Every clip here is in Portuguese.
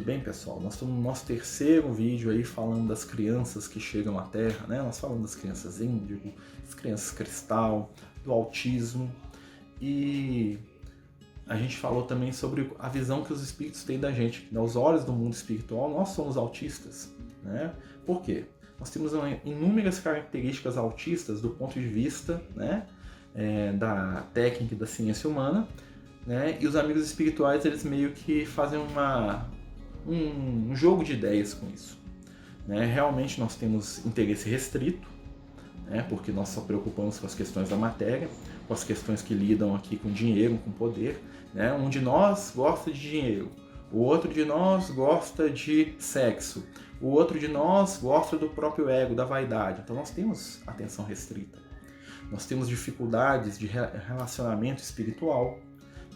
bem, pessoal? Nós estamos no nosso terceiro vídeo aí falando das crianças que chegam à Terra, né? Nós falamos das crianças índigo, das crianças cristal, do autismo, e a gente falou também sobre a visão que os espíritos têm da gente. Aos olhos do mundo espiritual, nós somos autistas, né? Por quê? Nós temos inúmeras características autistas do ponto de vista, né, da técnica e da ciência humana, né? E os amigos espirituais, eles meio que fazem um jogo de ideias com isso, né? Realmente nós temos interesse restrito, né? Porque nós só preocupamos com as questões da matéria, com as questões que lidam aqui com dinheiro, com poder, né? Um de nós gosta de dinheiro, o outro de nós gosta de sexo, o outro de nós gosta do próprio ego, da vaidade. Então nós temos atenção restrita, nós temos dificuldades de relacionamento espiritual,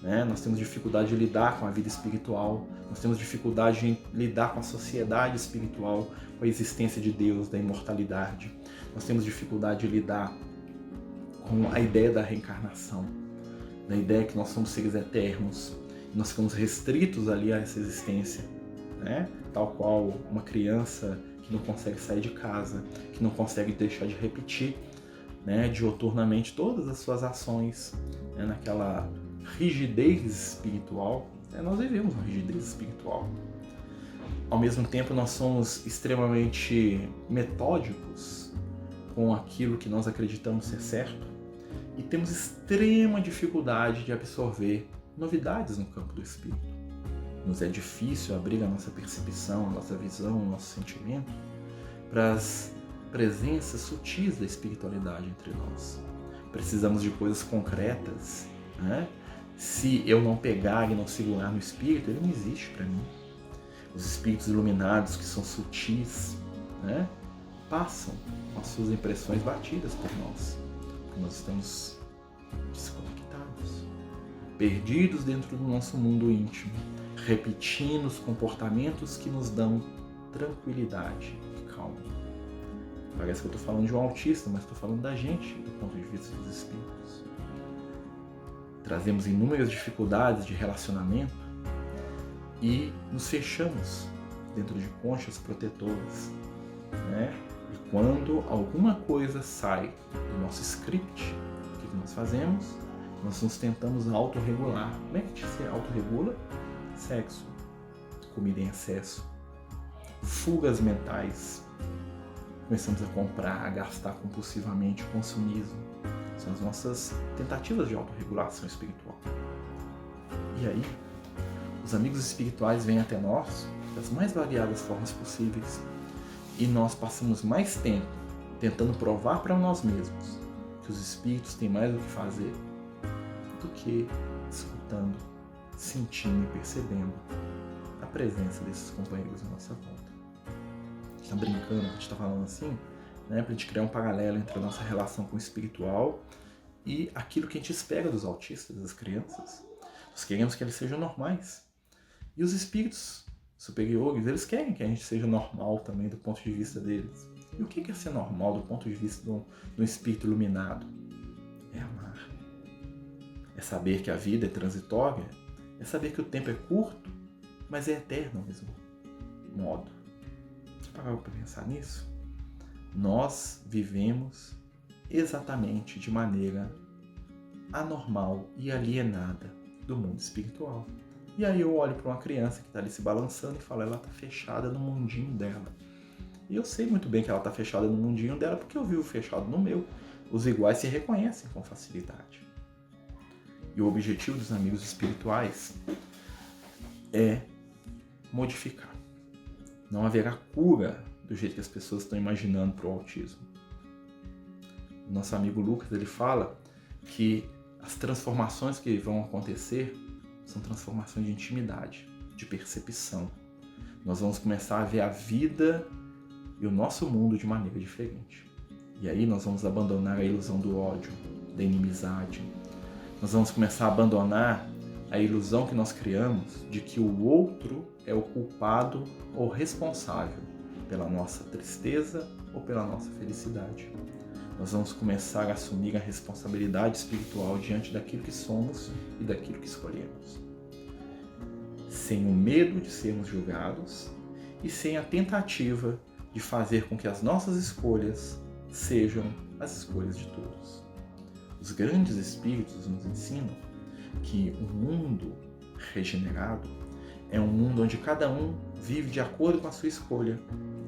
né? Nós temos dificuldade de lidar com a vida espiritual, nós temos dificuldade de lidar com a sociedade espiritual, com a existência de Deus, da imortalidade. Nós temos dificuldade de lidar com a ideia da reencarnação, da ideia que nós somos seres eternos, e nós ficamos restritos ali a essa existência, né? Tal qual uma criança que não consegue sair de casa, que não consegue deixar de repetir, né, dioturnamente todas as suas ações, né, naquela rigidez espiritual, né? Nós vivemos uma rigidez espiritual. Ao mesmo tempo, nós somos extremamente metódicos com aquilo que nós acreditamos ser certo e temos extrema dificuldade de absorver novidades no campo do espírito. Nos é difícil abrir a nossa percepção, a nossa visão, o nosso sentimento para as presenças sutis da espiritualidade entre nós. Precisamos de coisas concretas, né? Se eu não pegar e não segurar no espírito, ele não existe para mim. Os espíritos iluminados, que são sutis, né, passam as suas impressões batidas por nós, porque nós estamos desconectados, perdidos dentro do nosso mundo íntimo, repetindo os comportamentos que nos dão tranquilidade e calma. Parece que eu estou falando de um autista, mas estou falando da gente, do ponto de vista dos espíritos. Trazemos inúmeras dificuldades de relacionamento e nos fechamos dentro de conchas protetoras, né? E quando alguma coisa sai do nosso script, o que nós fazemos? Nós nos tentamos autorregular. Como é que se autorregula? Sexo, comida em excesso, fugas mentais, começamos a comprar, a gastar compulsivamente, o consumismo. São as nossas tentativas de autorregulação espiritual. E aí, os amigos espirituais vêm até nós das mais variadas formas possíveis e nós passamos mais tempo tentando provar para nós mesmos que os espíritos têm mais o que fazer do que escutando, sentindo e percebendo a presença desses companheiros à nossa volta. A gente está brincando, a gente está falando assim, né, para a gente criar um paralelo entre a nossa relação com o espiritual e aquilo que a gente espera dos autistas, das crianças. Nós queremos que eles sejam normais. E os espíritos superiores, eles querem que a gente seja normal também do ponto de vista deles. E o que é ser normal do ponto de vista de um espírito iluminado? É amar. É saber que a vida é transitória. É saber que o tempo é curto, mas é eterno ao mesmo modo. Você parou para pensar nisso? Nós vivemos exatamente de maneira anormal e alienada do mundo espiritual. E aí eu olho para uma criança que está ali se balançando e falo, ela está fechada no mundinho dela. E eu sei muito bem que ela está fechada no mundinho dela porque eu vivo fechado no meu. Os iguais se reconhecem com facilidade. E o objetivo dos amigos espirituais é modificar. Não haverá cura do jeito que as pessoas estão imaginando para o autismo. Nosso amigo Lucas, ele fala que as transformações que vão acontecer são transformações de intimidade, de percepção. Nós vamos começar a ver a vida e o nosso mundo de maneira diferente. E aí nós vamos abandonar a ilusão do ódio, da inimizade. Nós vamos começar a abandonar a ilusão que nós criamos de que o outro é o culpado ou responsável pela nossa tristeza ou pela nossa felicidade. Nós vamos começar a assumir a responsabilidade espiritual diante daquilo que somos e daquilo que escolhemos. sem o medo de sermos julgados e sem a tentativa de fazer com que as nossas escolhas sejam as escolhas de todos. Os grandes espíritos nos ensinam que um mundo regenerado é um mundo onde cada um vive de acordo com a sua escolha,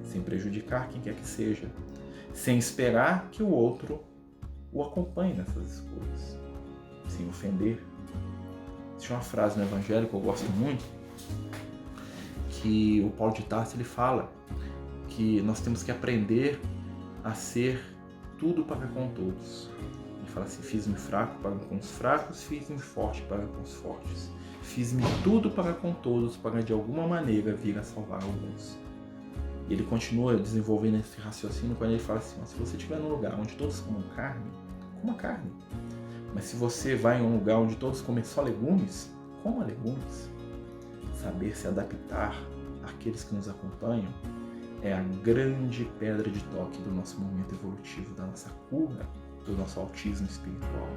sem prejudicar quem quer que seja, sem esperar que o outro o acompanhe nessas escolhas, sem ofender. Existe uma frase no Evangelho que eu gosto muito, que o Paulo de Tarso ele fala que nós temos que aprender a ser tudo para com todos. Ele fala assim: fiz-me fraco para com os fracos, fiz-me forte para com os fortes. Fiz-me tudo para com todos, para de alguma maneira vir a salvar alguns. E ele continua desenvolvendo esse raciocínio quando ele fala assim: se você estiver num lugar onde todos comam carne, coma carne. Mas se você vai em um lugar onde todos comem só legumes, coma legumes. Saber se adaptar àqueles que nos acompanham é a grande pedra de toque do nosso momento evolutivo, da nossa cura, do nosso autismo espiritual.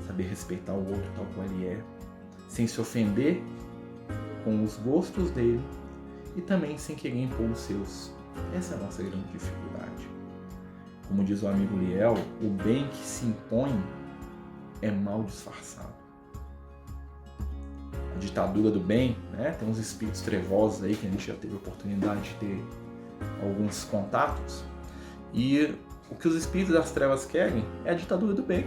Saber respeitar o outro tal qual ele é, sem se ofender com os gostos dele e também sem querer impor os seus. Essa é a nossa grande dificuldade. Como diz o amigo Liel, o bem que se impõe é mal disfarçado. A ditadura do bem, né? Tem uns espíritos trevosos aí que a gente já teve a oportunidade de ter alguns contatos, e o que os espíritos das trevas querem é a ditadura do bem.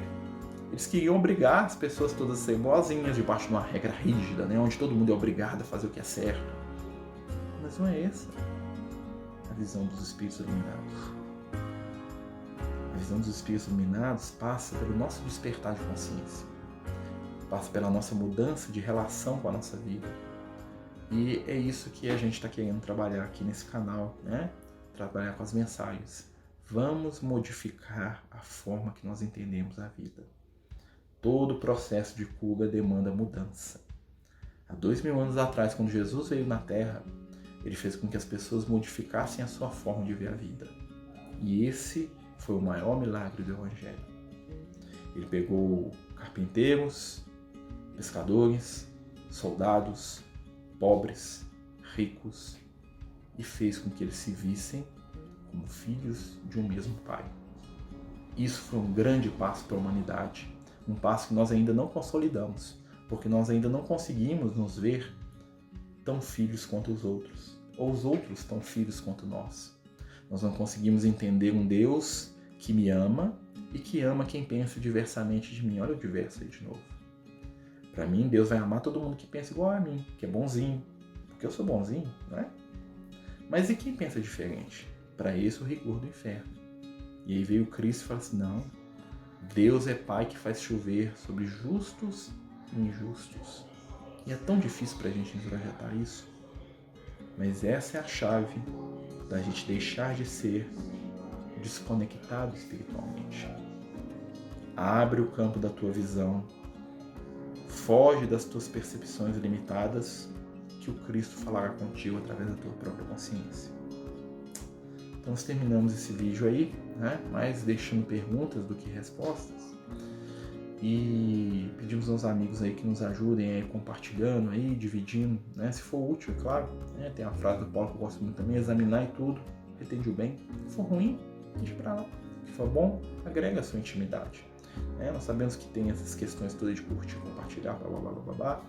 Eles queriam obrigar as pessoas todas a serem boazinhas, debaixo de uma regra rígida, né? Onde todo mundo é obrigado a fazer o que é certo. Mas não é essa a visão dos espíritos iluminados. A visão dos espíritos iluminados passa pelo nosso despertar de consciência, passa pela nossa mudança de relação com a nossa vida. E é isso que a gente está querendo trabalhar aqui nesse canal, né? Trabalhar com as mensagens. Vamos modificar a forma que nós entendemos a vida. Todo processo de cura demanda mudança. Há 2000 anos atrás, quando Jesus veio na Terra, ele fez com que as pessoas modificassem a sua forma de ver a vida. E esse foi o maior milagre do Evangelho. Ele pegou carpinteiros, pescadores, soldados, pobres, ricos, e fez com que eles se vissem como filhos de um mesmo Pai. Isso foi um grande passo para a humanidade, um passo que nós ainda não consolidamos, porque nós ainda não conseguimos nos ver tão filhos quanto os outros, ou os outros tão filhos quanto nós. Nós não conseguimos entender um Deus que me ama e que ama quem pensa diversamente de mim. Olha o diverso aí de novo. Para mim, Deus vai amar todo mundo que pensa igual a mim, que é bonzinho, porque eu sou bonzinho, não é? Mas e quem pensa diferente? Para esse o rigor do inferno. E aí veio Cristo e falou assim: não, Deus é Pai que faz chover sobre justos e injustos. E é tão difícil para a gente introjetar isso. Mas essa é a chave da gente deixar de ser desconectado espiritualmente. Abre o campo da tua visão. Foge das tuas percepções limitadas, que o Cristo falará contigo através da tua própria consciência. Então nós terminamos esse vídeo aí, né? Mais deixando perguntas do que respostas. E pedimos aos amigos aí que nos ajudem aí, compartilhando aí, dividindo, né? Se for útil, é claro, né? Tem a frase do Paulo que eu gosto muito também: examinar e tudo, retende o bem. Se for ruim, deixa pra lá. Se for bom, agrega a sua intimidade. Nós sabemos que tem essas questões todas de curtir, compartilhar, blá blá blá blá blá,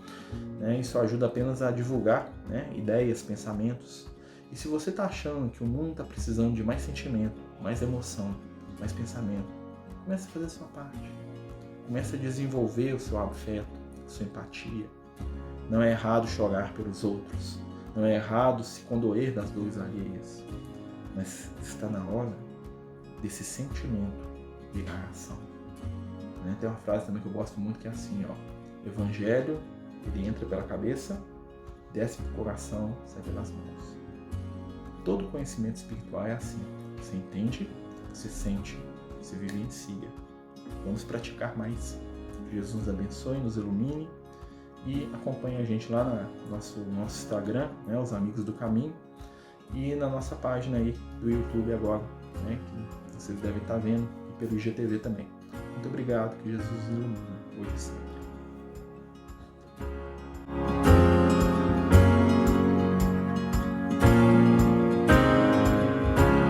né? Isso ajuda apenas a divulgar, né? Ideias, pensamentos. E se você está achando que o mundo está precisando de mais sentimento, mais emoção, mais pensamento, comece a fazer a sua parte. Comece a desenvolver o seu afeto, a sua empatia. Não é errado chorar pelos outros. Não é errado se condoer das dores alheias. Mas está na hora desse sentimento virar ação. Tem uma frase também que eu gosto muito que é assim, ó: Evangelho, ele entra pela cabeça, desce pro coração, sai pelas mãos. Todo conhecimento espiritual é assim. Você entende, você sente, você vivencia. Vamos praticar mais. Jesus nos abençoe, nos ilumine e acompanhe a gente lá no nosso Instagram, né, os Amigos do Caminho, e na nossa página aí do YouTube agora, né, que vocês devem estar vendo, e pelo IGTV também. Muito obrigado, que Jesus ilumine hoje e sempre.